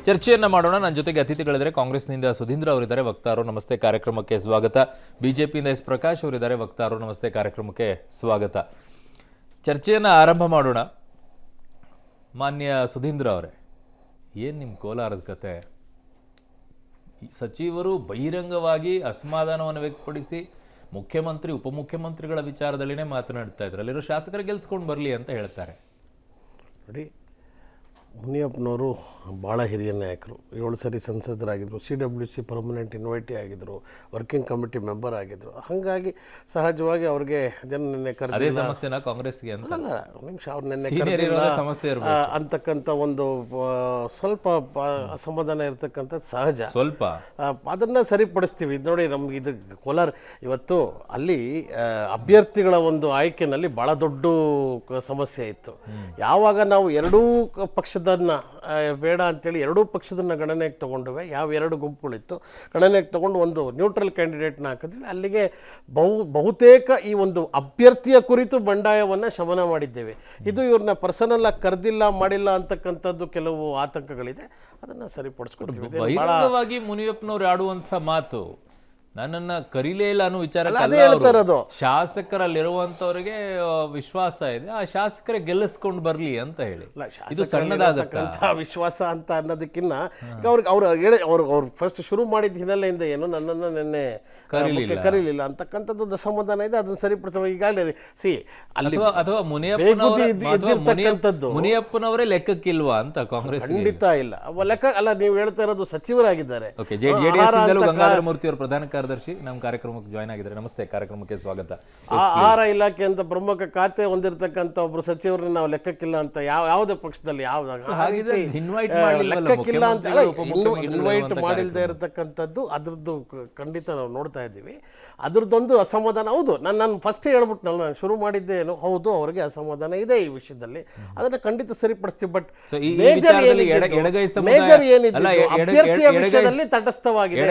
ಚರ್ಚೆಯನ್ನ ಮಾಡೋಣ. ನನ್ನ ಜೊತೆಗೆ ಅತಿಥಿಗಳಿದ್ದಾರೆ. ಕಾಂಗ್ರೆಸ್ನಿಂದ ಸುಧೀಂದ್ರ ಅವರಿದ್ದಾರೆ, ವಕ್ತಾರರು. ನಮಸ್ತೆ, ಕಾರ್ಯಕ್ರಮಕ್ಕೆ ಸ್ವಾಗತ. ಬಿಜೆಪಿಯಿಂದ ಎಸ್ ಪ್ರಕಾಶ್ ಅವರಿದ್ದಾರೆ, ವಕ್ತಾರರು. ನಮಸ್ತೆ, ಕಾರ್ಯಕ್ರಮಕ್ಕೆ ಸ್ವಾಗತ. ಚರ್ಚೆಯನ್ನ ಆರಂಭ ಮಾಡೋಣ. ಮಾನ್ಯ ಸುಧೀಂದ್ರ ಅವರೇ, ಏನು ನಿಮ್ಮ ಕೋಲಾರದ ಕತೆ? ಸಚಿವರು ಬಹಿರಂಗವಾಗಿ ಅಸಮಾಧಾನವನ್ನು ವ್ಯಕ್ತಪಡಿಸಿ ಮುಖ್ಯಮಂತ್ರಿ ಉಪಮುಖ್ಯಮಂತ್ರಿಗಳ ವಿಚಾರದಲ್ಲಿನೇ ಮಾತನಾಡ್ತಾ ಇದ್ರು. ಅಲ್ಲಿರೋ ಶಾಸಕರು ಗೆಲ್ಸ್ಕೊಂಡು ಬರಲಿ ಅಂತ ಹೇಳ್ತಾರೆ. ನೋಡಿ, ಮುನಿಯಪ್ಪನವರು ಭಾಳ ಹಿರಿಯ ನಾಯಕರು, 7 ಸರಿ ಸಂಸದರಾಗಿದ್ದರು, CWC ಪರ್ಮನೆಂಟ್ ಇನ್ವೈಟಿ ಆಗಿದ್ದರು, ವರ್ಕಿಂಗ್ ಕಮಿಟಿ ಮೆಂಬರ್ ಆಗಿದ್ದರು. ಹಾಗಾಗಿ ಸಹಜವಾಗಿ ಅವ್ರಿಗೆ ಅದನ್ನು ನಿನ್ನೆ ಅದೇ ಸಮಸ್ಯೆನ ಕಾಂಗ್ರೆಸ್ಗೆ ಅಂತ ಅಲ್ಲ, ನಿಮಿಷ ಅವ್ರು ನಿನ್ನೆ ಕರೆದಿಲ್ಲ ಸಮಸ್ಯೆ ಅಂತಕ್ಕಂಥ ಒಂದು ಸ್ವಲ್ಪ ಅಸಮಾಧಾನ ಇರತಕ್ಕಂಥದ್ದು ಸಹಜ. ಸ್ವಲ್ಪ ಅದನ್ನು ಸರಿಪಡಿಸ್ತೀವಿ. ನೋಡಿ, ನಮ್ಗೆ ಇದು ಕೋಲಾರ ಇವತ್ತು ಅಲ್ಲಿ ಅಭ್ಯರ್ಥಿಗಳ ಒಂದು ಆಯ್ಕೆನಲ್ಲಿ ಭಾಳ ದೊಡ್ಡ ಸಮಸ್ಯೆ ಇತ್ತು. ಯಾವಾಗ ನಾವು ಎರಡೂ ಪಕ್ಷದನ್ನ ಬೇಡ ಅಂತೇಳಿ ಎರಡೂ ಪಕ್ಷದನ್ನ ಗಣನೆಗೆ ತೊಗೊಂಡುವೆ, ಯಾವ 2 ಗುಂಪುಗಳಿತ್ತು ಗಣನೆಗೆ ತೊಗೊಂಡು ಒಂದು ನ್ಯೂಟ್ರಲ್ ಕ್ಯಾಂಡಿಡೇಟ್ನ ಹಾಕಿದ್ವಿ. ಅಲ್ಲಿಗೆ ಬಹುತೇಕ ಈ ಒಂದು ಅಭ್ಯರ್ಥಿಯ ಕುರಿತು ಬಂಡಾಯವನ್ನು ಶಮನ ಮಾಡಿದ್ದೇವೆ. ಇದು ಇವ್ರನ್ನ ಪರ್ಸನಲ್ ಆಗಿ ಕರೆದಿಲ್ಲ ಮಾಡಿಲ್ಲ ಅಂತಕ್ಕಂಥದ್ದು ಕೆಲವು ಆತಂಕಗಳಿದೆ, ಅದನ್ನು ಸರಿಪಡಿಸ್ಕೊಡ್ತೀವಿ. ಬಹಿರಂಗವಾಗಿ ಮುನಿಯಪ್ಪನವ್ರು ಆಡುವಂಥ ಮಾತು ನನ್ನನ್ನ ಕರೀಲೇ ಇಲ್ಲ ಅನ್ನೋ ವಿಚಾರ. ಶಾಸಕರಲ್ಲಿರುವಂತವ್ರಿಗೆ ವಿಶ್ವಾಸ ಇದೆ, ಆ ಶಾಸಕರೇ ಗೆಲ್ಲಿಸ್ಕೊಂಡು ಬರ್ಲಿ ಅಂತ ಹೇಳಿ. ಇದು ಸಣ್ಣದಾಗತ್ತಂತ ವಿಶ್ವಾಸ ಅಂತ ಅನ್ನೋದಕ್ಕಿಂತ ಅವ್ರು ಫಸ್ಟ್ ಶುರು ಮಾಡಿದ ಹಿನ್ನೆಲೆಯಿಂದ ಏನು ನನ್ನನ್ನು ನಿನ್ನೆ ಕರೀಲಿಲ್ಲ ಅಂತಕ್ಕಂಥದ್ದು ಅಸಮಾಧಾನ ಇದೆ. ಅದನ್ನ ಸರಿಪಡಿಸುವ ಈಗಾಗಲೇ ಅಥವಾ ಮುನಿಯಪ್ಪನವರೇ ಲೆಕ್ಕಕ್ಕಿಲ್ವಾ ಅಂತ ಕಾಂಗ್ರೆಸ್? ಖಂಡಿತ ಇಲ್ಲ, ಲೆಕ್ಕ ಅಲ್ಲ. ನೀವು ಹೇಳ್ತಾ ಇರೋದು ಸಚಿವರಾಗಿದ್ದಾರೆ. ಗಂಗಾಧರ ಮೂರ್ತಿ ಅವರು ಪ್ರಧಾನ ಕಾರ್ಯದರ್ಶಿ ನಮ್ಮ ಕಾರ್ಯಕ್ರಮಕ್ಕೆ ಜಾಯ್ನ್ ಆಗಿದ್ದಾರೆ. ನಮಸ್ತೆ, ಕಾರ್ಯಕ್ರಮಕ್ಕೆ ಸ್ವಾಗತ. ಆಹಾರ ಇಲಾಖೆ ಅಂತ ಪ್ರಮುಖ ಖಾತೆ ಹೊಂದಿರತಕ್ಕಂಥ ಒಬ್ರು ಸಚಿವರನ್ನ ನಾವು ಲೆಕ್ಕಕ್ಕಿಲ್ಲ ಅಂತ ಯಾವುದೇ ಪಕ್ಷದಲ್ಲಿ ಲೆಕ್ಕಕ್ಕಿಲ್ಲ ಅಂತ ಇನ್ವೈಟ್ ಮಾಡಿಲ್ದೇ ಇರತಕ್ಕಂಥದ್ದು ಅದ್ರದ್ದು ಖಂಡಿತ ನಾವು ನೋಡ್ತಾ ಇದ್ದೀವಿ. ಅದ್ರದ್ದೊಂದು ಅಸಮಾಧಾನ. ಹೌದು, ನಾನು ಫಸ್ಟ್ ಹೇಳ್ಬಿಟ್ನಲ್ಲ, ನಾನು ಶುರು ಮಾಡಿದ್ದೇನು, ಹೌದು ಅವರಿಗೆ ಅಸಮಾಧಾನ ಇದೆ ಈ ವಿಷಯದಲ್ಲಿ, ಅದನ್ನ ಖಂಡಿತ ಸರಿಪಡಿಸ್ತೀವಿ. ಬಟ್ ಮೇಜರ್ ಏನಿದೆ ಅಭ್ಯರ್ಥಿಯ ವಿಷಯದಲ್ಲಿ ತಟಸ್ಥವಾಗಿದೆ.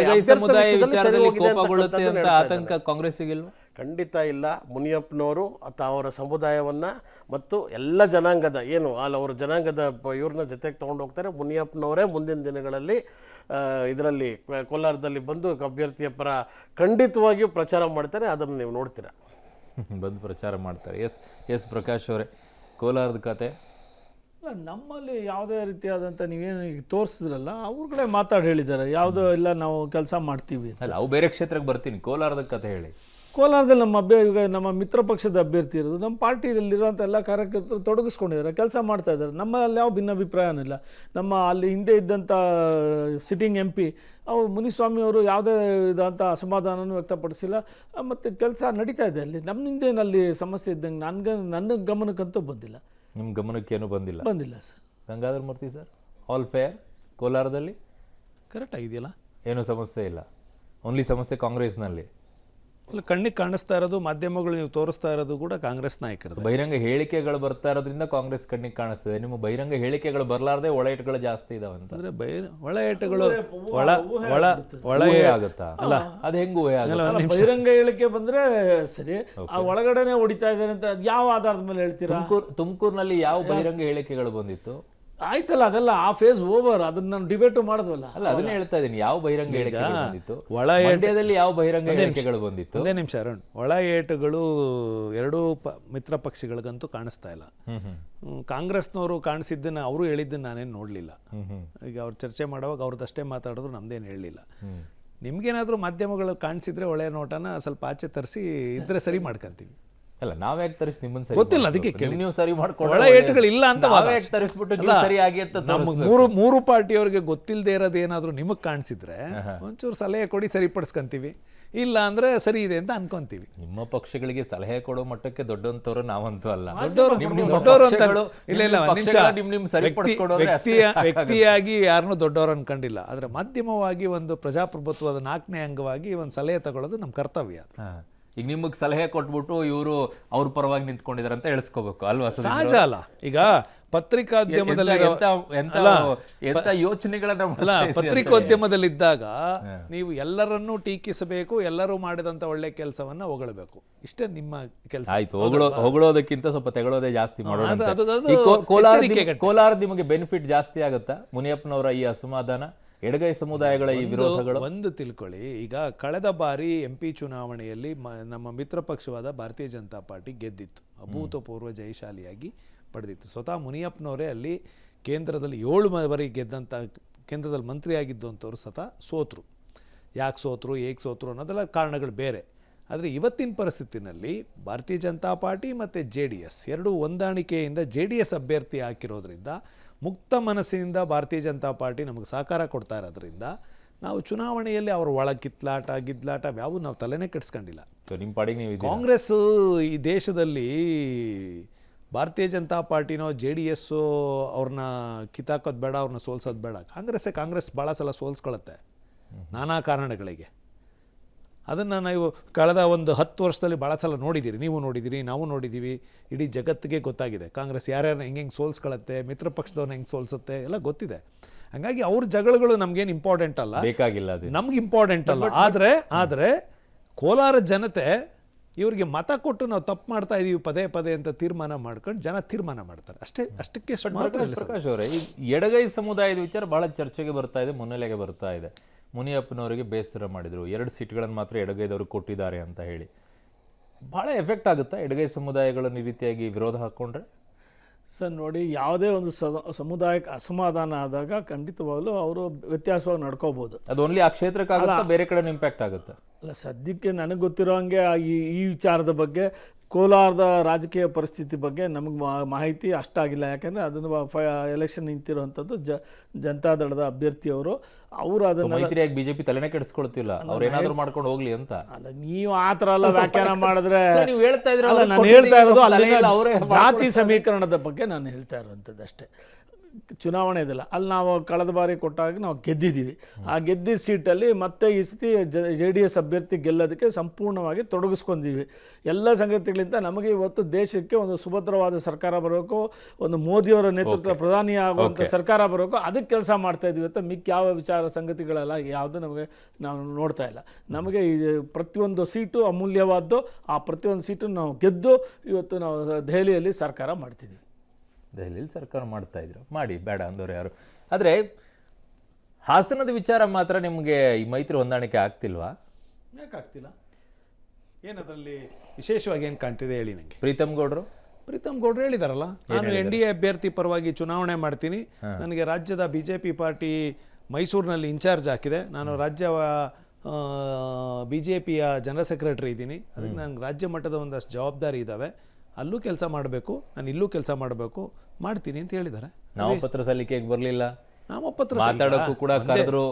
ಆತಂಕ ಕಾಂಗ್ರೆಸ್ಸಿಗಿಲ್ವಾ? ಖಂಡಿತ ಇಲ್ಲ. ಮುನಿಯಪ್ಪನವರು ಅಥವಾ ಅವರ ಸಮುದಾಯವನ್ನು ಮತ್ತು ಎಲ್ಲ ಜನಾಂಗದ ಏನು ಅವರ ಜನಾಂಗದ ಇವ್ರನ್ನ ಜೊತೆಗೆ ತೊಗೊಂಡು ಹೋಗ್ತಾರೆ. ಮುನಿಯಪ್ಪನವರೇ ಮುಂದಿನ ದಿನಗಳಲ್ಲಿ ಇದರಲ್ಲಿ ಕೋಲಾರದಲ್ಲಿ ಬಂದು ಅಭ್ಯರ್ಥಿಯ ಪರ ಖಂಡಿತವಾಗಿಯೂ ಪ್ರಚಾರ ಮಾಡ್ತಾರೆ. ಅದನ್ನು ನೀವು ನೋಡ್ತೀರಾ, ಬಂದು ಪ್ರಚಾರ ಮಾಡ್ತಾರೆ. ಎಸ್ ಪ್ರಕಾಶ್ ಅವರೇ, ಕೋಲಾರದ ಕತೆ ನಮ್ಮಲ್ಲಿ ಯಾವುದೇ ರೀತಿಯಾದಂಥ ನೀವೇನು ಈಗ ತೋರಿಸಿದ್ರಲ್ಲ, ಅವ್ರುಗಳೇ ಮಾತಾಡಿ ಹೇಳಿದ್ದಾರೆ, ಯಾವುದೋ ಇಲ್ಲ ನಾವು ಕೆಲಸ ಮಾಡ್ತೀವಿ ಅಲ್ಲ. ಅವು ಬೇರೆ ಕ್ಷೇತ್ರಕ್ಕೆ ಬರ್ತೀನಿ, ಕೋಲಾರದ ಕತೆ ಹೇಳಿ. ಕೋಲಾರದಲ್ಲಿ ಈಗ ನಮ್ಮ ಮಿತ್ರ ಪಕ್ಷದ ಅಭ್ಯರ್ಥಿ ಇರೋದು, ನಮ್ಮ ಪಾರ್ಟಿಯಲ್ಲಿರುವಂಥ ಎಲ್ಲ ಕಾರ್ಯಕರ್ತರು ತೊಡಗಿಸ್ಕೊಂಡಿದ್ದಾರೆ, ಕೆಲಸ ಮಾಡ್ತಾ ಇದ್ದಾರೆ. ನಮ್ಮಲ್ಲಿ ಯಾವ ಭಿನ್ನಾಭಿಪ್ರಾಯನೂ ಇಲ್ಲ. ನಮ್ಮ ಅಲ್ಲಿ ಹಿಂದೆ ಇದ್ದಂಥ ಸಿಟ್ಟಿಂಗ್ MP ಅವರು ಮುನಿಸ್ವಾಮಿ ಅವರು ಯಾವುದೇ ಇದಂಥ ಅಸಮಾಧಾನನೂ ವ್ಯಕ್ತಪಡಿಸಿಲ್ಲ, ಮತ್ತು ಕೆಲಸ ನಡೀತಾ ಇದೆ ಅಲ್ಲಿ. ನಮ್ಮಿಂದೇನಲ್ಲಿ ಸಮಸ್ಯೆ ಇದ್ದಂಗೆ ನನ್ನ ಗಮನಕ್ಕಂತೂ ಬಂದಿಲ್ಲ. ನಿಮ್ಮ ಗಮನಕ್ಕೇನು ಬಂದಿಲ್ಲ ಸರ್. ಗಂಗಾಧರ ಮೂರ್ತಿ ಸರ್, ಆಲ್ ಫೇರ್ ಕೋಲಾರದಲ್ಲಿ? ಕರೆಕ್ಟ್ ಆಗಿದೆಯಲ್ಲ, ಏನೂ ಸಮಸ್ಯೆ ಇಲ್ಲ. ಓನ್ಲಿ ಸಮಸ್ಯೆ ಕಾಂಗ್ರೆಸ್ನಲ್ಲಿ. ಅಲ್ಲ, ಕಣ್ಣಿಗೆ ಕಾಣಿಸ್ತಾ ಇರೋದು ಮಾಧ್ಯಮಗಳು ನೀವು ತೋರಿಸ್ತಾ ಇರೋದು ಕೂಡ ಕಾಂಗ್ರೆಸ್ ನಾಯಕರು. ಬಹಿರಂಗ ಹೇಳಿಕೆಗಳು ಬರ್ತಾ ಇರೋದ್ರಿಂದ ಕಾಂಗ್ರೆಸ್ ಕಣ್ಣಿಗೆ ಕಾಣಿಸ್ತದೆ. ನಿಮ್ಮ ಬಹಿರಂಗ ಹೇಳಿಕೆಗಳು ಬರಲಾರ್ದೆ ಒಳ ಇಟ್ಗಳು ಜಾಸ್ತಿ ಇದಾವಂತ. ಅಂದ್ರೆ ಒಳ ಇಟ್ಟುಗಳು ಒಳ ಆಗುತ್ತಾ? ಅಲ್ಲ, ಅದು ಹೆಂಗ್ ಊಹೆ ಆಗಲ್ಲ? ಬಹಿರಂಗ ಹೇಳಿಕೆ ಬಂದ್ರೆ ಸರಿ, ಆ ಒಳಗಡೆನೆ ಹೊಡಿತಾ ಇದ್ದಾರೆ ಅಂತ ಯಾವ ಆಧಾರದ ಮೇಲೆ ಹೇಳ್ತೀರಾ? ತುಮಕೂರಿನಲ್ಲಿ ಯಾವ ಬಹಿರಂಗ ಹೇಳಿಕೆಗಳು ಬಂದಿತ್ತು? ಆಯ್ತಲ್ಲ, ಅದೆಲ್ಲ ಆ ಫೇಸ್ ಓವರ್, ಅದನ್ನ ನಾನು ಡಿಬೇಟು ಮಾಡೋದಲ್ಲ. ಅಲ್ಲ, ಅದನ್ನೇ ಹೇಳ್ತಾ ಇದ್ದೀನಿ. ಯಾವ ಬಹಿರಂಗ ಹೇಳಿಕೆಗಳು ಬಂದಿತ್ತು? ಮಂಡ್ಯದಲ್ಲಿ ಯಾವ ಬಹಿರಂಗ ಹೇಳಿಕೆಗಳು ಬಂದಿತ್ತು? ಒಂದೇ ನಿಮಿಷ ಅರುಣ್, ಒಳ ಏಟುಗಳು ಎರಡೂ ಮಿತ್ರ ಪಕ್ಷಗಳಿಗಂತೂ ಕಾಣಿಸ್ತಾ ಇಲ್ಲ. ಕಾಂಗ್ರೆಸ್ನವರು ಕಾಣಿಸಿದ್ದನ್ನ ಅವರು ಹೇಳಿದ್ದನ್ನ ನಾನೇನು ನೋಡ್ಲಿಲ್ಲ. ಈಗ ಅವ್ರು ಚರ್ಚೆ ಮಾಡುವಾಗ ಅವ್ರದ್ದಷ್ಟೇ ಮಾತಾಡಿದ್ರು, ನಮ್ದೇನು ಹೇಳಲಿಲ್ಲ. ನಿಮ್ಗೇನಾದ್ರೂ ಮಾಧ್ಯಮಗಳು ಕಾಣಿಸಿದ್ರೆ ಒಳ್ಳೆಯ ನೋಟನ ಸ್ವಲ್ಪ ಆಚೆ ತರಿಸಿ ಇದ್ರೆ ಸರಿ ಮಾಡ್ಕೊಂತೀವಿ. ಅಲ್ಲ, ನಾವ್ ಯಾಕೆ ತರಿಸಿ ನಿಮ್ಮನ್ನ ಸರಿ ಗೊತ್ತಿಲ್ಲ, ಅದಕ್ಕೆ ನೀವು ಸರಿ ಮಾಡ್ಕೊಳ್ಳಿ. ಒಳ ಏಟುಗಳು ಇಲ್ಲ ಅಂತ ತರಿಸ್ಬಿಟ್ಟು ಸರಿಯಾಗಿ ಮೂರು ಪಾರ್ಟಿಯವರಿಗೆ ಗೊತ್ತಿಲ್ಲದೆ ಇರೋದು ಏನಾದ್ರು ನಿಮಗ್ ಕಾಣಿಸಿದ್ರೆ ಒಂಚೂರು ಸಲಹೆ ಕೊಡಿ, ಸರಿಪಡಿಸ್ಕೊಂತೀವಿ. ಇಲ್ಲ ಅಂದ್ರೆ ಸರಿ ಇದೆ ಅಂತ ಅನ್ಕೊಂತೀವಿ. ನಿಮ್ಮ ಪಕ್ಷಗಳಿಗೆ ಸಲಹೆ ಕೊಡೋ ಮಟ್ಟಕ್ಕೆ ದೊಡ್ಡಂತವ್ರು ನಾವಂತೂ ಅಲ್ಲ. ವ್ಯಕ್ತಿಯಾಗಿ ಯಾರನ್ನೂ ದೊಡ್ಡವರು ಅನ್ಕೊಂಡಿಲ್ಲ. ಆದ್ರೆ ಮಾಧ್ಯಮವಾಗಿ ಒಂದು ಪ್ರಜಾಪ್ರಭುತ್ವದ 4ನೇ ಅಂಗವಾಗಿ ಒಂದು ಸಲಹೆ ತಗೊಳ್ಳೋದು ನಮ್ಮ ಕರ್ತವ್ಯ. ಈಗ ನಿಮಗೆ ಸಲಹೆ ಕೊಟ್ಬಿಟ್ಟು ಇವರು ಅವ್ರ ಪರವಾಗಿ ನಿಂತ್ಕೊಂಡಿದ್ದಾರೆ ಅಂತ ಹೇಳಿಸ್ಕೋಬೇಕು ಅಲ್ವಾ ಸುಧೀಂದ್ರ? ಸಹಜ ಅಲ್ಲ. ಈಗ ಪತ್ರಿಕೋದ್ಯಮದಲ್ಲಿ ಎಂತ ಯೋಚನೆಗಳನ್ನ ಅಲ್ಲ, ಪತ್ರಿಕೋದ್ಯಮದಲ್ಲಿದ್ದಾಗ ನೀವು ಎಲ್ಲರನ್ನೂ ಟೀಕಿಸಬೇಕು, ಎಲ್ಲರೂ ಮಾಡಿದಂತ ಒಳ್ಳೆ ಕೆಲಸವನ್ನ ಹೊಗಳಬೇಕು, ಇಷ್ಟೇ ನಿಮ್ಮ ಕೆಲಸ. ಆಯ್ತು, ಹೊಗಳೋದಕ್ಕಿಂತ ಸ್ವಲ್ಪ ತೆಗಳೋದೇ ಜಾಸ್ತಿ ಮಾಡೋಣ ಅಂತ. ಅದು ಈ ಕೋಲಾರ ನಿಮಗೆ ಬೆನಿಫಿಟ್ ಜಾಸ್ತಿ ಆಗುತ್ತಾ ಮುನಿಯಪ್ಪನವರ ಈ ಅಸಮಾಧಾನ, ಎಡಗೈ ಸಮುದಾಯಗಳ ಈ ವಿರೋಧಗಳು? ಒಂದು ತಿಳ್ಕೊಳ್ಳಿ, ಈಗ ಕಳೆದ ಬಾರಿ MP ಚುನಾವಣೆಯಲ್ಲಿ ನಮ್ಮ ಮಿತ್ರ ಪಕ್ಷವಾದ ಭಾರತೀಯ ಜನತಾ ಪಾರ್ಟಿ ಗೆದ್ದಿತ್ತು, ಅಭೂತಪೂರ್ವ ಜಯಶಾಲಿಯಾಗಿ ಪಡೆದಿತ್ತು. ಸ್ವತಃ ಮುನಿಯಪ್ಪನವರೇ ಅಲ್ಲಿ ಕೇಂದ್ರದಲ್ಲಿ 7 ಬಾರಿ ಗೆದ್ದಂಥ, ಕೇಂದ್ರದಲ್ಲಿ ಮಂತ್ರಿ ಆಗಿದ್ದಂಥವ್ರು ಸ್ವತಃ ಸೋತರು. ಯಾಕೆ ಸೋತರು, ಹೇಗೆ ಸೋತರು ಅನ್ನೋದೆಲ್ಲ ಕಾರಣಗಳು ಬೇರೆ. ಆದರೆ ಇವತ್ತಿನ ಪರಿಸ್ಥಿತಿನಲ್ಲಿ ಭಾರತೀಯ ಜನತಾ ಪಾರ್ಟಿ ಮತ್ತು JDS ಎರಡೂ ಹೊಂದಾಣಿಕೆಯಿಂದ JDS ಅಭ್ಯರ್ಥಿ ಹಾಕಿರೋದ್ರಿಂದ, ಮುಕ್ತ ಮನಸ್ಸಿನಿಂದ ಭಾರತೀಯ ಜನತಾ ಪಾರ್ಟಿ ನಮಗೆ ಸಹಕಾರ ಕೊಡ್ತಾ ಇರೋದ್ರಿಂದ ನಾವು ಚುನಾವಣೆಯಲ್ಲಿ ಅವ್ರ ಒಳ ಕಿತ್ಲಾಟ ಗಿದ್ಲಾಟ ಯಾವೂ ನಾವು ತಲೆನೇ ಕೆಡಿಸ್ಕೊಂಡಿಲ್ಲ. ನಿಮ್ಮ ಪಾಡಿಗೆ ನೀವು ಕಾಂಗ್ರೆಸ್ ಈ ದೇಶದಲ್ಲಿ ಭಾರತೀಯ ಜನತಾ ಪಾರ್ಟಿನೋ JDS ಅವ್ರನ್ನ ಕಿತ್ತಾಕೋದು ಬೇಡ, ಅವ್ರನ್ನ ಸೋಲ್ಸೋದು ಬೇಡ. ಕಾಂಗ್ರೆಸ್ ಭಾಳ ಸಲ ಸೋಲ್ಸ್ಕೊಳತ್ತೆ ನಾನಾ ಕಾರಣಗಳಿಗೆ. ಅದನ್ನು ನಾವು ಕಳೆದ ಒಂದು 10 ವರ್ಷದಲ್ಲಿ ಭಾಳ ಸಲ ನೋಡಿದ್ದೀರಿ, ನೀವು ನೋಡಿದ್ದೀರಿ, ನಾವು ನೋಡಿದ್ದೀವಿ. ಇಡೀ ಜಗತ್ತಿಗೆ ಗೊತ್ತಾಗಿದೆ ಕಾಂಗ್ರೆಸ್ ಯಾರ್ಯಾರನ್ನ ಹೆಂಗೆ ಸೋಲ್ಸ್ಕೊಳತ್ತೆ, ಮಿತ್ರ ಪಕ್ಷದವ್ರನ್ನ ಹೆಂಗೆ ಸೋಲ್ಸುತ್ತೆ ಎಲ್ಲ ಗೊತ್ತಿದೆ. ಹಾಗಾಗಿ ಅವ್ರ ಜಗಳಗಳು ನಮಗೇನು ಇಂಪಾರ್ಟೆಂಟ್ ಅಲ್ಲ, ಬೇಕಾಗಿಲ್ಲ, ನಮ್ಗೆ ಇಂಪಾರ್ಟೆಂಟ್ ಅಲ್ಲ. ಆದರೆ ಕೋಲಾರ ಜನತೆ ಇವ್ರಿಗೆ ಮತ ಕೊಟ್ಟು ನಾವು ತಪ್ಪು ಮಾಡ್ತಾ ಇದೀವಿ ಪದೇ ಪದೇ ಅಂತ ತೀರ್ಮಾನ ಮಾಡ್ಕೊಂಡು ಜನ ತೀರ್ಮಾನ ಮಾಡ್ತಾರೆ, ಅಷ್ಟಕ್ಕೆ ಪ್ರಕಾಶ್ ಅವರೇ, ಈ ಎಡಗೈ ಸಮುದಾಯದ ವಿಚಾರ ಬಹಳ ಚರ್ಚೆಗೆ ಬರ್ತಾ ಇದೆ, ಮುನ್ನೆಲೆಗೆ ಬರ್ತಾ ಇದೆ. ಮುನಿಯಪ್ಪನವರಿಗೆ ಬೇಸರ ಮಾಡಿದ್ರು, 2 ಸೀಟ್ಗಳನ್ನು ಮಾತ್ರ ಎಡಗೈದವರು ಕೊಟ್ಟಿದ್ದಾರೆ ಅಂತ ಹೇಳಿ. ಬಹಳ ಎಫೆಕ್ಟ್ ಆಗುತ್ತಾ ಎಡಗೈ ಸಮುದಾಯಗಳನ್ನು ಈ ರೀತಿಯಾಗಿ ವಿರೋಧ ಹಾಕ್ಕೊಂಡ್ರೆ? ಸರ್ ನೋಡಿ, ಯಾವುದೇ ಒಂದು ಸಮುದಾಯಕ್ಕೆ ಅಸಮಾಧಾನ ಆದಾಗ ಖಂಡಿತವಾಗ್ಲೂ ಅವರು ವ್ಯತ್ಯಾಸವಾಗಿ ನಡ್ಕೋಬಹುದು. ಅದು ಓನ್ಲಿ ಆ ಕ್ಷೇತ್ರಕ್ಕಾಗುತ್ತಾ, ಬೇರೆ ಕಡೆ ಇಂಪ್ಯಾಕ್ಟ್ ಆಗುತ್ತಾ? ಅಲ್ಲ, ಸದ್ಯಕ್ಕೆ ನನಗೆ ಗೊತ್ತಿರೋ ಹಂಗೆ ಈ ವಿಚಾರದ ಬಗ್ಗೆ, ಕೋಲಾರದ ರಾಜಕೀಯ ಪರಿಸ್ಥಿತಿ ಬಗ್ಗೆ ನಮಗೆ ಮಾಹಿತಿ ಅಷ್ಟಾಗಿಲ್ಲ. ಯಾಕಂದರೆ ಅದನ್ನು ಎಲೆಕ್ಷನ್ ನಿಂತಿರುವಂಥದ್ದು ಜನತಾದಳದ ಅಭ್ಯರ್ಥಿಯವರು. ಅವರು ಅದನ್ನು ಮೈತ್ರಿಯಾಗಿ ಬಿಜೆಪಿ ತಲೆನೇ ಕೆಡಿಸ್ಕೊಳ್ತಿಲ್ಲ, ಅವ್ರು ಏನಾದ್ರು ಮಾಡ್ಕೊಂಡು ಹೋಗ್ಲಿ ಅಂತ. ಅಲ್ಲ, ನೀವು ಆ ಥರ ಎಲ್ಲ ವ್ಯಾಖ್ಯಾನ ಮಾಡಿದ್ರೆ ನೀವು ಹೇಳ್ತಾ ಇದ್ರೆ ನಾನು ಹೇಳ್ತಾ ಇರೋದು ಅಲ್ಲಿನ ಜಾತಿ ಸಮೀಕರಣದ ಬಗ್ಗೆ ನಾನು ಹೇಳ್ತಾ ಇರುವಂಥದ್ದು ಅಷ್ಟೇ. ಚುನಾವಣೆ ಇದೆಲ್ಲ ಅಲ್ಲಿ ನಾವು ಕಳೆದ ಬಾರಿ ಕೊಟ್ಟಾಗ ನಾವು ಗೆದ್ದಿದ್ದೀವಿ. ಆ ಗೆದ್ದಿದ್ದ ಸೀಟಲ್ಲಿ ಮತ್ತೆ ಈ ಸತಿ JDS ಅಭ್ಯರ್ಥಿ ಗೆಲ್ಲೋದಕ್ಕೆ ಸಂಪೂರ್ಣವಾಗಿ ತೊಡಗಿಸ್ಕೊಂಡಿದ್ದೀವಿ. ಎಲ್ಲ ಸಂಗತಿಗಳಿಂದ ನಮಗೆ ಇವತ್ತು ದೇಶಕ್ಕೆ ಒಂದು ಸುಭದ್ರವಾದ ಸರ್ಕಾರ ಬರಬೇಕು, ಒಂದು ಮೋದಿಯವರ ನೇತೃತ್ವ ಪ್ರಧಾನಿ ಆಗುವಂಥ ಸರ್ಕಾರ ಬರಬೇಕು, ಅದಕ್ಕೆ ಕೆಲಸ ಮಾಡ್ತಾ ಇದ್ದೀವಿ. ಇವತ್ತು ಮಿಕ್ಕ ಯಾವ ವಿಚಾರ ಸಂಗತಿಗಳೆಲ್ಲ ಯಾವುದು ನಮಗೆ ನಾವು ನೋಡ್ತಾ ಇಲ್ಲ. ನಮಗೆ ಈ ಪ್ರತಿಯೊಂದು ಸೀಟು ಅಮೂಲ್ಯವಾದ್ದು. ಆ ಪ್ರತಿಯೊಂದು ಸೀಟು ನಾವು ಗೆದ್ದು ಇವತ್ತು ನಾವು ದೆಹಲಿಯಲ್ಲಿ ಸರ್ಕಾರ ಮಾಡ್ತಿದ್ವಿ. ದೆಹಲಿಯಲ್ಲಿ ಸರ್ಕಾರ ಮಾಡ್ತಾ ಇದ್ರು, ಮಾಡಿ, ಬೇಡ ಅಂದವ್ರು ಯಾರು. ಆದರೆ ಹಾಸನದ ವಿಚಾರ ಮಾತ್ರ ನಿಮಗೆ ಈ ಮೈತ್ರಿ ಹೊಂದಾಣಿಕೆ ಆಗ್ತಿಲ್ವಾ? ಯಾಕೆ ಆಗ್ತಿಲ್ಲ? ಏನದರಲ್ಲಿ ವಿಶೇಷವಾಗಿ ಏನು ಕಾಣ್ತಿದೆ ಹೇಳಿ ನನಗೆ. ಪ್ರೀತಮ್ ಗೌಡ್ರು ಹೇಳಿದಾರಲ್ಲ, ನಾನು NDA ಅಭ್ಯರ್ಥಿ ಪರವಾಗಿ ಚುನಾವಣೆ ಮಾಡ್ತೀನಿ, ನನಗೆ ರಾಜ್ಯದ BJP ಪಾರ್ಟಿ ಮೈಸೂರಿನಲ್ಲಿ ಇನ್ಚಾರ್ಜ್ ಹಾಕಿದೆ, ನಾನು ರಾಜ್ಯ BJPಯ ಜನರಲ್ ಸೆಕ್ರೆಟರಿ ಇದ್ದೀನಿ, ಅದಕ್ಕೆ ನಂಗೆ ರಾಜ್ಯ ಮಟ್ಟದ ಒಂದಷ್ಟು ಜವಾಬ್ದಾರಿ ಇದ್ದಾವೆ, ಅಲ್ಲೂ ಕೆಲಸ ಮಾಡಬೇಕು, ನಾನು ಇಲ್ಲೂ ಕೆಲಸ ಮಾಡಬೇಕು, ಮಾಡ್ತೀನಿ ಅಂತ ಹೇಳಿದ್ದಾರೆ. ನಾಮಪತ್ರ ಸಲ್ಲಿಕೆಗೆ ಬರಲಿಲ್ಲ, ನಾಮಪತ್ರ ಮಾತಾಡೋಕ್ಕೂ ಕೂಡ ಕರೆದ್ರು.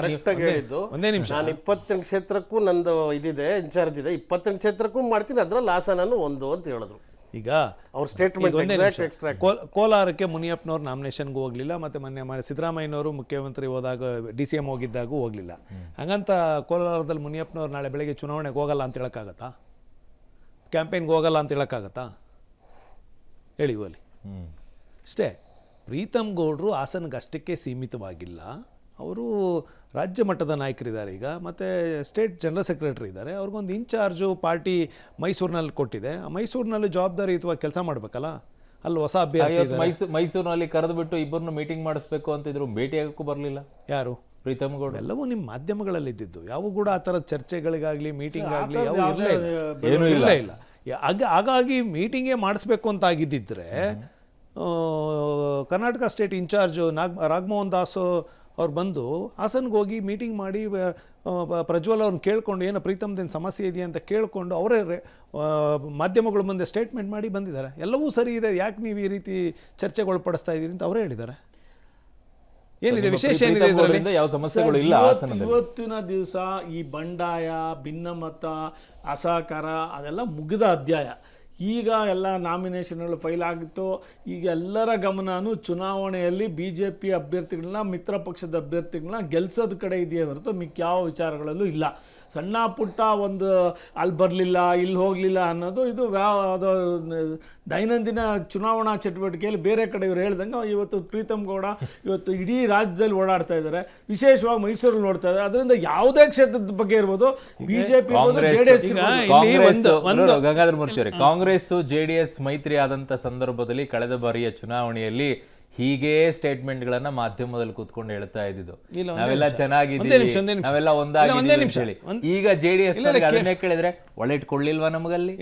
ಕರೆಕ್ಟಾಗಿ ಹೇಳಿದ್ದು, ಒಂದೇ ನಿಮಿಷ, ನಾನು 28 ಕ್ಷೇತ್ರಕ್ಕೂ ನಂದು ಇದಿದೆ, ಇನ್ಚಾರ್ಜ್ ಇದೆ, 28 ಕ್ಷೇತ್ರಕ್ಕೂ ಮಾಡ್ತೀನಿ, ಅದರಲ್ಲಿ ಹಾಸನನು ಒಂದು ಅಂತ ಹೇಳಿದ್ರು. ಈಗ ಅವ್ರ ಸ್ಟೇಟ್ಮೆಂಟ್ ಕೋಲಾರಕ್ಕೆ ಮುನಿಯಪ್ಪನವ್ರು ನಾಮಿನೇಷನ್ಗೂ ಹೋಗಲಿಲ್ಲ, ಮತ್ತು ಮೊನ್ನೆ ಸಿದ್ದರಾಮಯ್ಯನವರು ಮುಖ್ಯಮಂತ್ರಿ ಹೋದಾಗ DCM ಹೋಗಿದ್ದಾಗೂ ಹೋಗಲಿಲ್ಲ. ಹಂಗಂತ ಕೋಲಾರದಲ್ಲಿ ಮುನಿಯಪ್ಪನವ್ರು ನಾಳೆ ಬೆಳಗ್ಗೆ ಚುನಾವಣೆಗೆ ಹೋಗಲ್ಲ ಅಂತ ಹೇಳೋಕ್ಕಾಗತ್ತಾ? ಕ್ಯಾಂಪೇನ್ಗೆ ಹೋಗಲ್ಲ ಅಂತ ಹೇಳೋಕ್ಕಾಗತ್ತಾ? ಹೇಳಿ ಅಲ್ಲಿ ಅಷ್ಟೇ. ಪ್ರೀತಮ್ ಗೌಡ್ರು ಹಾಸನಕ್ಕೆ ಅಷ್ಟಕ್ಕೆ ಸೀಮಿತವಾಗಿಲ್ಲ, ಅವರು ರಾಜ್ಯ ಮಟ್ಟದ ನಾಯಕರಿದ್ದಾರೆ ಈಗ, ಮತ್ತು ಸ್ಟೇಟ್ ಜನರಲ್ ಸೆಕ್ರೆಟರಿ ಇದ್ದಾರೆ, ಅವ್ರಿಗೊಂದು ಇನ್ಚಾರ್ಜು ಪಾರ್ಟಿ ಮೈಸೂರಿನಲ್ಲಿ ಕೊಟ್ಟಿದೆ. ಆ ಮೈಸೂರಿನಲ್ಲಿ ಜವಾಬ್ದಾರಿಯುತವಾಗಿ ಕೆಲಸ ಮಾಡಬೇಕಲ್ಲ, ಅಲ್ಲಿ ಹೊಸ ಅಭ್ಯರ್ಥಿ ಮೈಸೂರಿನಲ್ಲಿ ಕರೆದುಬಿಟ್ಟು ಇಬ್ಬರನ್ನು ಮೀಟಿಂಗ್ ಮಾಡಿಸ್ಬೇಕು ಅಂತಿದ್ರು, ಭೇಟಿಯಾಗಕ್ಕೂ ಬರಲಿಲ್ಲ ಯಾರು? ಪ್ರೀತಮ್ ಗೌಡ್ ಎಲ್ಲವೂ ನಿಮ್ಮ ಮಾಧ್ಯಮಗಳಲ್ಲಿ ಇದ್ದಿದ್ದು, ಯಾವ ಕೂಡ ಆ ಥರದ ಚರ್ಚೆಗಳಿಗಾಗಲಿ ಮೀಟಿಂಗ್ ಆಗಲಿ ಯಾವ ಏನೂ ಇಲ್ಲ. ಹಾಗಾಗಿ ಮೀಟಿಂಗೇ ಮಾಡಿಸ್ಬೇಕು ಅಂತ ಆಗಿದ್ದಿದ್ರೆ ಕರ್ನಾಟಕ ಸ್ಟೇಟ್ ಇನ್ಚಾರ್ಜು ರಾಘಮೋಹನ್ ದಾಸ್ ಅವ್ರು ಬಂದು ಹಾಸನ್ಗೆ ಹೋಗಿ ಮೀಟಿಂಗ್ ಮಾಡಿ ಪ್ರಜ್ವಲ್ ಅವ್ರನ್ನ ಕೇಳ್ಕೊಂಡು ಏನು ಪ್ರೀತಮ್ದೇನು ಸಮಸ್ಯೆ ಇದೆಯಾ ಅಂತ ಕೇಳಿಕೊಂಡು ಅವರೇ ಮಾಧ್ಯಮಗಳ ಮುಂದೆ ಸ್ಟೇಟ್ಮೆಂಟ್ ಮಾಡಿ ಬಂದಿದ್ದಾರೆ. ಎಲ್ಲವೂ ಸರಿ ಇದೆ, ಯಾಕೆ ನೀವು ಈ ರೀತಿ ಚರ್ಚೆಗೊಳಪಡಿಸ್ತಾ ಇದ್ದೀರಿ ಅಂತ ಅವರೇ ಹೇಳಿದ್ದಾರೆ. ಏನಿದೆ ವಿಶೇಷ? ಏನಿದೆ ಯಾವ ಸಮಸ್ಯೆಗಳು ಇಲ್ಲ. ಇವತ್ತಿನ ದಿವಸ ಈ ಬಂಡಾಯ, ಭಿನ್ನಮತ, ಅಸಹಕಾರ ಅದೆಲ್ಲ ಮುಗಿದ ಅಧ್ಯಾಯ. ಈಗ ಎಲ್ಲ ನಾಮಿನೇಷನ್ಗಳು ಫೈಲ್ ಆಗಿತ್ತು. ಈಗ ಎಲ್ಲರ ಗಮನನೂ ಚುನಾವಣೆಯಲ್ಲಿ BJP ಅಭ್ಯರ್ಥಿಗಳನ್ನ, ಮಿತ್ರ ಪಕ್ಷದ ಅಭ್ಯರ್ಥಿಗಳನ್ನ ಗೆಲ್ಸೋದ್ ಕಡೆ ಇದೆಯೇ ಹೊರತು ಮಿಕ್ಯಾವ ವಿಚಾರಗಳಲ್ಲೂ ಇಲ್ಲ. ಸಣ್ಣ ಪುಟ್ಟ ಒಂದು ಅಲ್ಲಿ ಬರಲಿಲ್ಲ, ಇಲ್ಲಿ ಹೋಗಲಿಲ್ಲ ಅನ್ನೋದು ಇದು ಅದು ದೈನಂದಿನ ಚುನಾವಣಾ ಚಟುವಟಿಕೆಯಲ್ಲಿ ಬೇರೆ ಕಡೆ ಇವ್ರು ಹೇಳ್ದಂಗೆ ಇವತ್ತು ಪ್ರೀತಮ್ ಗೌಡ ಇವತ್ತು ಇಡೀ ರಾಜ್ಯದಲ್ಲಿ ಓಡಾಡ್ತಾ ಇದ್ದಾರೆ, ವಿಶೇಷವಾಗಿ ಮೈಸೂರಲ್ಲಿ ನೋಡ್ತಾ ಇದ್ದಾರೆ. ಅದರಿಂದ ಯಾವುದೇ ಕ್ಷೇತ್ರದ ಬಗ್ಗೆ ಇರ್ಬೋದು, BJP JDS ಗಂಗಾಧರ ಮೂರ್ತಿ ಅವರೇ, ಕಾಂಗ್ರೆಸ್ JDS ಮೈತ್ರಿ ಆದಂತ ಸಂದರ್ಭದಲ್ಲಿ ಕಳೆದ ಬಾರಿಯ ಚುನಾವಣೆಯಲ್ಲಿ ಹೀಗೆ ಸ್ಟೇಟ್ಮೆಂಟ್ ಗಳನ್ನ ಮಾಧ್ಯಮದಲ್ಲಿ ಕೂತ್ಕೊಂಡು ಹೇಳ್ತಾ ಇದ್ದಿದ್ದು, ನಾವೆಲ್ಲ ಚೆನ್ನಾಗಿದ್ದೀವಿ, ನಾವೆಲ್ಲ ಒಂದಾಗಿದ್ದೀವಿ ಅಂತ ಹೇಳಿ. ಈಗ JDS ಅದನ್ನೇ ಕೇಳಿದ್ರೆ ಒಳ್ಳೆ ಇಟ್ಕೊಳ್ಳಿಲ್ವಾ ನಮಗಲ್ಲಿ,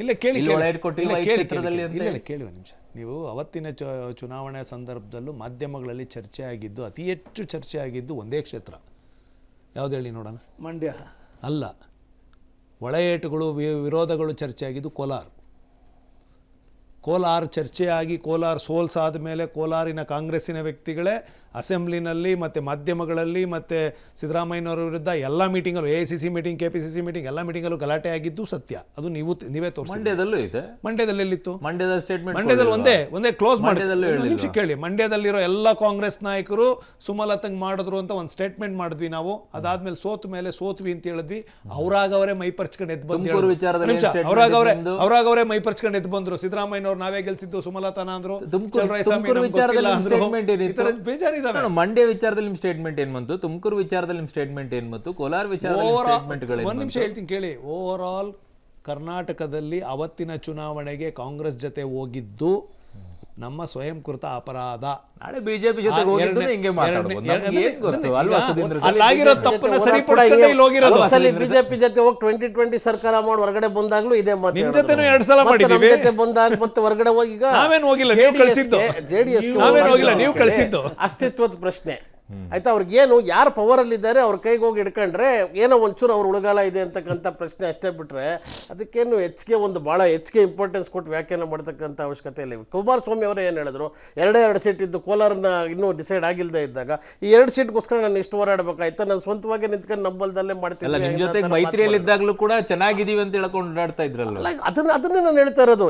ಒಳ್ಳೆ ಇಟ್ಕೊಟ್ಟಿಲ್ವಾ ಈ ಕ್ಷೇತ್ರದಲ್ಲಿ ಅಂತ ಹೇಳಿ? ಕೇಳಿ ಒಂದು ನಿಮಿಷ. ನೀವು ಅವತ್ತಿನ ಚುನಾವಣೆ ಸಂದರ್ಭದಲ್ಲೂ ಮಾಧ್ಯಮಗಳಲ್ಲಿ ಚರ್ಚೆ ಆಗಿದ್ದು, ಅತಿ ಹೆಚ್ಚು ಚರ್ಚೆ ಆಗಿದ್ದು ಒಂದೇ ಕ್ಷೇತ್ರ ಯಾವ್ದು ಹೇಳಿ ನೋಡೋಣ? ಮಂಡ್ಯ ಅಲ್ಲ, ಒಳ ಏಟುಗಳು ವಿರೋಧಗಳು ಚರ್ಚೆ ಆಗಿದ್ದು ಕೋಲಾರ ಚರ್ಚೆಯಾಗಿ ಕೋಲಾರ ಸೋಲ್ಸಾದ ಮೇಲೆ ಕೋಲಾರಿನ ಕಾಂಗ್ರೆಸ್ಸಿನ ವ್ಯಕ್ತಿಗಳೇ ಅಸೆಂಬ್ಲಿನಲ್ಲಿ ಮತ್ತು ಮಾಧ್ಯಮಗಳಲ್ಲಿ ಮತ್ತು ಸಿದ್ದರಾಮಯ್ಯನವರ ವಿರುದ್ಧ ಎಲ್ಲ ಮೀಟಿಂಗಲ್ಲೂ, AICC ಮೀಟಿಂಗ್, KPCC ಮೀಟಿಂಗ್, ಎಲ್ಲ ಮೀಟಿಂಗಲ್ಲೂ ಗಲಾಟೆ ಆಗಿದ್ದು ಸತ್ಯ. ಅದು ನೀವೇ ತೋರಿಸಿ. ಮಂಡ್ಯದಲ್ಲೂ ಇದೆ. ಮಂಡ್ಯದಲ್ಲಿ ಎಲ್ಲಿತ್ತು? ಮಂಡ್ಯದ ಸ್ಟೇಟ್ಮೆಂಟ್ ಮಂಡ್ಯದಲ್ಲಿ ಒಂದೇ ಕ್ಲೋಸ್ ಮಾಡಿ ನಿಮಿಷ ಕೇಳಿ. ಮಂಡ್ಯದಲ್ಲಿರೋ ಎಲ್ಲ ಕಾಂಗ್ರೆಸ್ ನಾಯಕರು ಸುಮಲತಂಗ್ ಮಾಡಿದ್ರು ಅಂತ ಒಂದು ಸ್ಟೇಟ್ಮೆಂಟ್ ಮಾಡಿದ್ವಿ ನಾವು. ಅದಾದ್ಮೇಲೆ ಸೋತ್ವಿ ಅಂತ ಹೇಳಿದ್ವಿ. ಅವರಾಗವರೇ ಮೈ ಪರ್ಚ್ಕೊಂಡು ಎದ್ದು ಬಂದ್ರು. ಅವರಾಗವರೇ ಮೈ ಪರ್ಚ್ಕೊಂಡು ಎದ್ದು ಬಂದ್ರು. ಸಿದ್ದರಾಮಯ್ಯನವ್ರು ನಾವೇ ಗೆಲ್ಸಿದ್ದು, ಸುಮಲತಾನ ಅಂದ್ರು, ಮಂಡ್ಯ ವಿಚಾರದಲ್ಲಿ ನಿಮ್ ಸ್ಟೇಟ್ಮೆಂಟ್ ಏನ್ ಬಂತು, ತುಮಕೂರು ವಿಚಾರದಲ್ಲಿ ನಿಮ್ ಸ್ಟೇಟ್ಮೆಂಟ್ ಏನ್ ಬಂತು, ಕೋಲಾರ ವಿಚಾರದಲ್ಲಿ ಒಂದ್ ನಿಮಿಷ ಹೇಳ್ತೀನಿ ಕೇಳಿ. ಓವರ್ ಆಲ್ ಕರ್ನಾಟಕದಲ್ಲಿ ಅವತ್ತಿನ ಚುನಾವಣೆಗೆ ಕಾಂಗ್ರೆಸ್ ಜೊತೆ ಹೋಗಿದ್ದು ನಮ್ಮ ಸ್ವಯಂಕೃತ ಅಪರಾಧ. ನಾಳೆ ಬಿಜೆಪಿ ಜೊತೆ ಹಿಂಗೆ ಮಾತಾಡಬಹುದು, ಬಿಜೆಪಿ ಜೊತೆ ಹೋಗಿ 2020 ಸರ್ಕಾರ ಮಾಡಿ ಹೊರಗಡೆ ಬಂದಾಗ್ಲೂ ಇದೇ ಮಾತು. ನಿಮ್ ಜೊತೆನೂ 2 ಸಲ ಮಾಡಿದೀವಿ. ಬಂದಾಗ ಮತ್ತೆ ಹೊರಗಡೆ ಹೋಗಿ ಈಗ ನಾವೇನು ಹೋಗಿಲ್ಲ, ನೀವು ಕಳಿಸಿದ್ದು. JDS ನೀವು ಕಳಿಸಿದ್ದು ಅಸ್ತಿತ್ವದ ಪ್ರಶ್ನೆ ಆಯ್ತಾ. ಅವ್ರಿಗೇನು ಯಾರು ಪವರ್ ಅಲ್ಲಿ ಇದ್ದಾರೆ ಅವ್ರ ಕೈಗೆ ಹೋಗಿ ಹಿಡ್ಕೊಂಡ್ರೆ ಏನೋ ಒಂಚೂರು ಅವ್ರ ಉಳಗಾಲ ಇದೆ ಅಂತಕ್ಕಂಥ ಪ್ರಶ್ನೆ ಅಷ್ಟೇ ಬಿಟ್ರೆ ಅದಕ್ಕೇನು ಬಹಳ ಹೆಚ್ಚಿಗೆ ಇಂಪಾರ್ಟೆನ್ಸ್ ಕೊಟ್ಟು ವ್ಯಾಖ್ಯಾನ ಮಾಡ್ತಕ್ಕಂಥ ಅವಶ್ಯಕತೆ ಇಲ್ಲ. ಕುಮಾರಸ್ವಾಮಿ ಅವರೇ ಏನು ಹೇಳಿದ್ರು, 2 ಸೀಟ್ ಇದ್ದು ಕೋಲಾರನ ಇನ್ನೂ ಡಿಸೈಡ್ ಆಗಿಲ್ಲದೆ ಇದ್ದಾಗ ಈ 2 ಸೀಟ್ಗೋಸ್ಕರ ನಾನು ಇಷ್ಟು ಹೋರಾಡಬೇಕಾಯ್ತಾ, ನಾನು ಸ್ವಂತವಾಗಿ ನಿಂತ್ಕೊಂಡು ನಂಬಲ್ದಲ್ಲೇ ಮಾಡ್ತೀನಿ. ನಿಮ್ ಜೊತೆ ಮೈತ್ರಿಯಲ್ಲಿ ಇದ್ದಾಗಲೂ ಕೂಡ ಚೆನ್ನಾಗಿದೀವಿ ಅಂತ ಹೇಳ್ಕೊಂಡು ಓಡಾಡ್ತಾ ಇದ್ರಲ್ಲ. ಅದನ್ನೇ ನಾನು ಹೇಳ್ತಾ ಇರೋದು.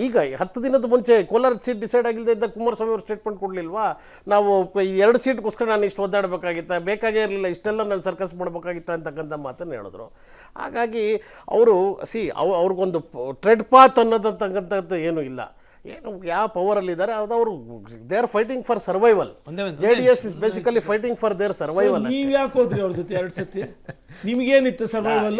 ಈಗ 10 ದಿನದ ಮುಂಚೆ ಕೋಲಾರ ಸೀಟ್ ಡಿಸೈಡ್ ಆಗಿಲ್ಲದೆ ಇದ್ದಾಗ ಕುಮಾರಸ್ವಾಮಿ ಅವರು ಸ್ಟೇಟ್ಮೆಂಟ್ ಕೊಡ್ಲಿಲ್ವಾ, ನಾವು 2 ಸೀಟ್ಗೋಸ್ಕರ ನಾನು ಇಷ್ಟು ಒದ್ದಾಡಬೇಕಾಗಿತ್ತ, ಬೇಕಾಗೇ ಇರಲಿಲ್ಲ, ಇಷ್ಟೆಲ್ಲ ನಾನು ಸರ್ಕಸ್ ಮಾಡಬೇಕಾಗಿತ್ತ ಅಂತಕ್ಕಂಥ ಮಾತನ್ನು ಹೇಳಿದ್ರು. ಹಾಗಾಗಿ ಅವರು ಅವ್ರಿಗೊಂದು ಟ್ರೆಡ್ ಪಾತ್ ಅನ್ನೋದಂತಕ್ಕಂಥದ್ದು ಏನೂ ಇಲ್ಲ. ಏನು ಯಾವ ಪವರಲ್ಲಿದ್ದಾರೆ ಅವರು they are fighting for survival. JDS is basically fighting for there survival. ನೀವು ಯಾಕೆ ಹೋದ್ರಿ ಅವ್ರ ಜೊತೆ 2 ಸತಿ? ನಿಮ್ಗೇನಿತ್ತು ಸರ್ವೈವಲ್?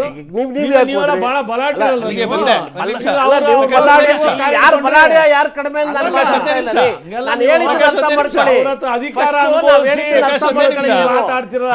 ಯಾರು ಬಲಾಢ್ಯ ಯಾರು ಕಡಿಮೆ ಮಾತಾಡ್ತಿರೋ